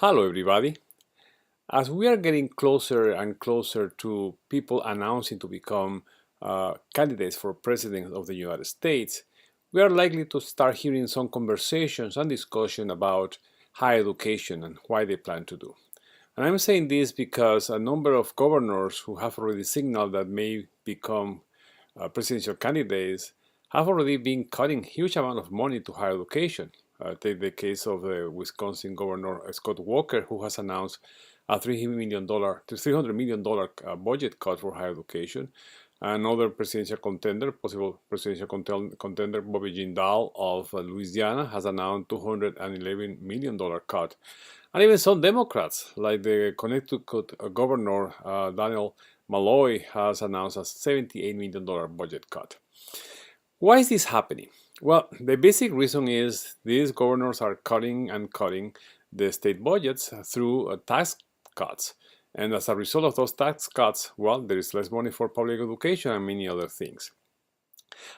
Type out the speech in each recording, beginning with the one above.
Hello everybody. As we are getting closer and closer to people announcing to become candidates for president of the United States, we are likely to start hearing some conversations and discussion about higher education and what they plan to do. And I'm saying this because a number of governors who have already signaled that may become presidential candidates have already been cutting huge amount of money to higher education. Take the case of the Wisconsin Governor Scott Walker, who has announced a $300 million budget cut for higher education. Another presidential contender, possible presidential contender, Bobby Jindal of Louisiana, has announced $211 million cut. And even some Democrats, like the Connecticut Governor Daniel Malloy, has announced a $78 million budget cut. Why is this happening? Well, the basic reason is these governors are cutting and cutting the state budgets through tax cuts. And as a result of those tax cuts, well, there is less money for public education and many other things.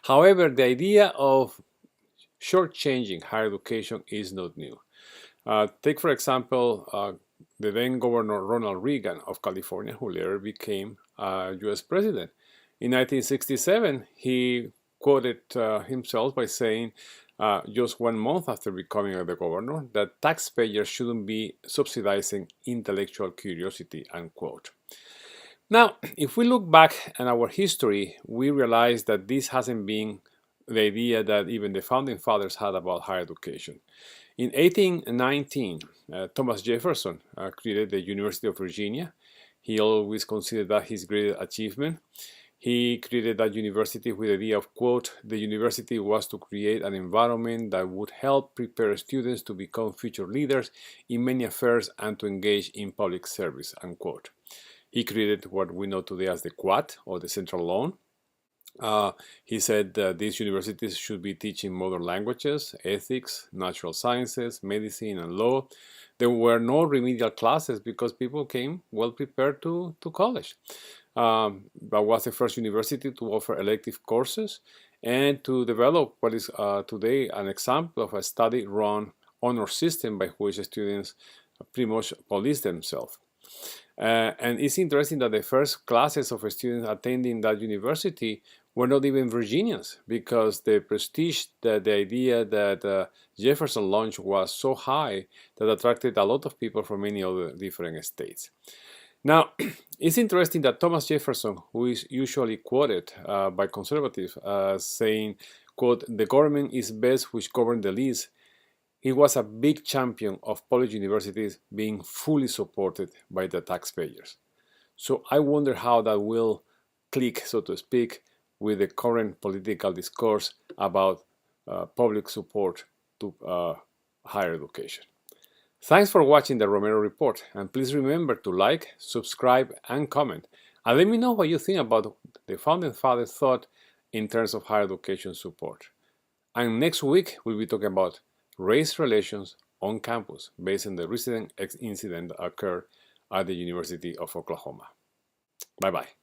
However, the idea of shortchanging higher education is not new. Take, for example, the then Governor Ronald Reagan of California, who later became U.S. president. In 1967, he quoted himself by saying, just 1 month after becoming the governor, that taxpayers shouldn't be subsidizing intellectual curiosity, unquote. Now, if we look back at our history, we realize that this hasn't been the idea that even the founding fathers had about higher education. In 1819, Thomas Jefferson created the University of Virginia. He always considered that his greatest achievement. He created that university with the idea of, quote, the university was to create an environment that would help prepare students to become future leaders in many affairs and to engage in public service, unquote. He created what we know today as the Quad, or the Central Loan. He said that these universities should be teaching modern languages, ethics, natural sciences, medicine, and law. There were no remedial classes because people came well prepared to college. That was the first university to offer elective courses and to develop what is today an example of a study-run honor system by which students pretty much police themselves. And it's interesting that the first classes of students attending that university were not even Virginians, because the prestige, the idea that Jefferson launched was so high that attracted a lot of people from many other different states. Now, it's interesting that Thomas Jefferson, who is usually quoted by conservatives as saying, quote, the government is best which govern the least, he was a big champion of public universities being fully supported by the taxpayers. So I wonder how that will click, so to speak, with the current political discourse about public support to higher education. Thanks for watching the Romero Report, and please remember to like, subscribe, and comment. And let me know what you think about the Founding Fathers' thought in terms of higher education support. And next week, we'll be talking about race relations on campus based on the recent incident that occurred at the University of Oklahoma. Bye-bye.